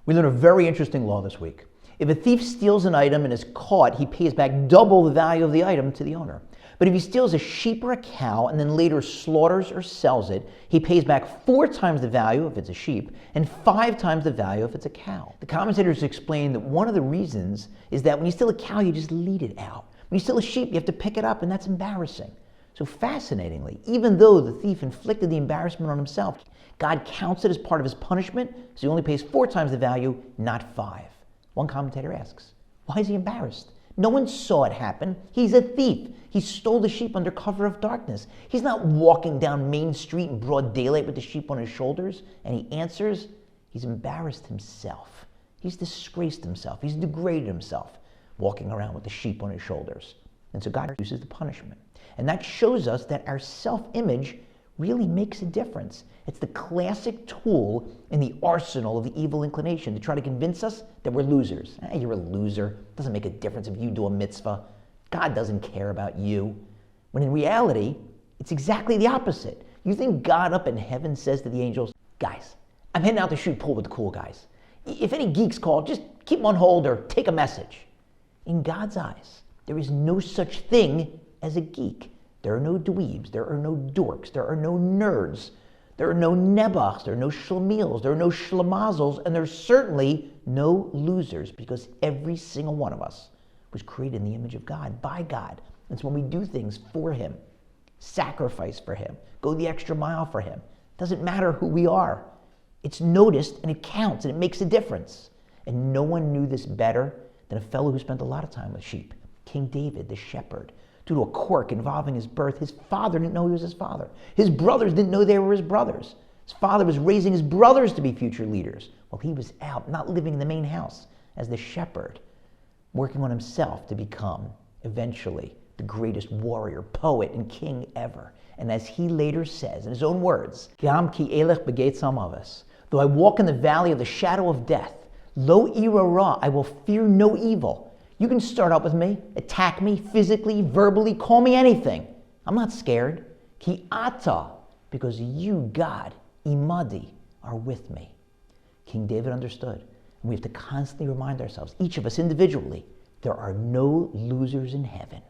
We learned a very interesting law this week. If a thief steals an item and is caught, he pays back double the value of the item to the owner. But if he steals a sheep or a cow and then later slaughters or sells it, he pays back 4 times the value if it's a sheep and 5 times the value if it's a cow. The commentators explain that one of the reasons is that when you steal a cow, you just lead it out. When you steal a sheep, you have to pick it up, and that's embarrassing. So fascinatingly, even though the thief inflicted the embarrassment on himself, God counts it as part of his punishment, so he only pays 4 times the value, not 5. One commentator asks, why is he embarrassed? No one saw it happen. He's a thief. He stole the sheep under cover of darkness. He's not walking down Main Street in broad daylight with the sheep on his shoulders. And he answers, he's embarrassed himself. He's disgraced himself. He's degraded himself, walking around with the sheep on his shoulders. And so God uses the punishment. And that shows us that our self-image really makes a difference. It's the classic tool in the arsenal of the evil inclination to try to convince us that we're losers. You're a loser. It doesn't make a difference if you do a mitzvah. God doesn't care about you. When in reality, it's exactly the opposite. You think God up in heaven says to the angels, guys, I'm heading out to shoot pool with the cool guys. If any geeks call, just keep them on hold or take a message. In God's eyes, there is no such thing as a geek. There are no dweebs, there are no dorks, there are no nerds, there are no nebuchs, there are no shlemiels, there are no shlemazels, and there's certainly no losers, because every single one of us was created in the image of God, by God. And so when we do things for him, sacrifice for him, go the extra mile for him, it doesn't matter who we are. It's noticed and it counts and it makes a difference. And no one knew this better than a fellow who spent a lot of time with sheep, King David, the shepherd. Due to a quirk involving his birth, his father didn't know he was his father. His brothers didn't know they were his brothers. His father was raising his brothers to be future leaders, while he was out, not living in the main house, as the shepherd, working on himself to become, eventually, the greatest warrior, poet, and king ever. And as he later says, in his own words, Gam ki elech begetz amavis, though I walk in the valley of the shadow of death, lo ira ra, I will fear no evil. You can start up with me, attack me physically, verbally, call me anything. I'm not scared. Ki ata, because you, God, imadi, are with me. King David understood, and we have to constantly remind ourselves, each of us individually, there are no losers in heaven.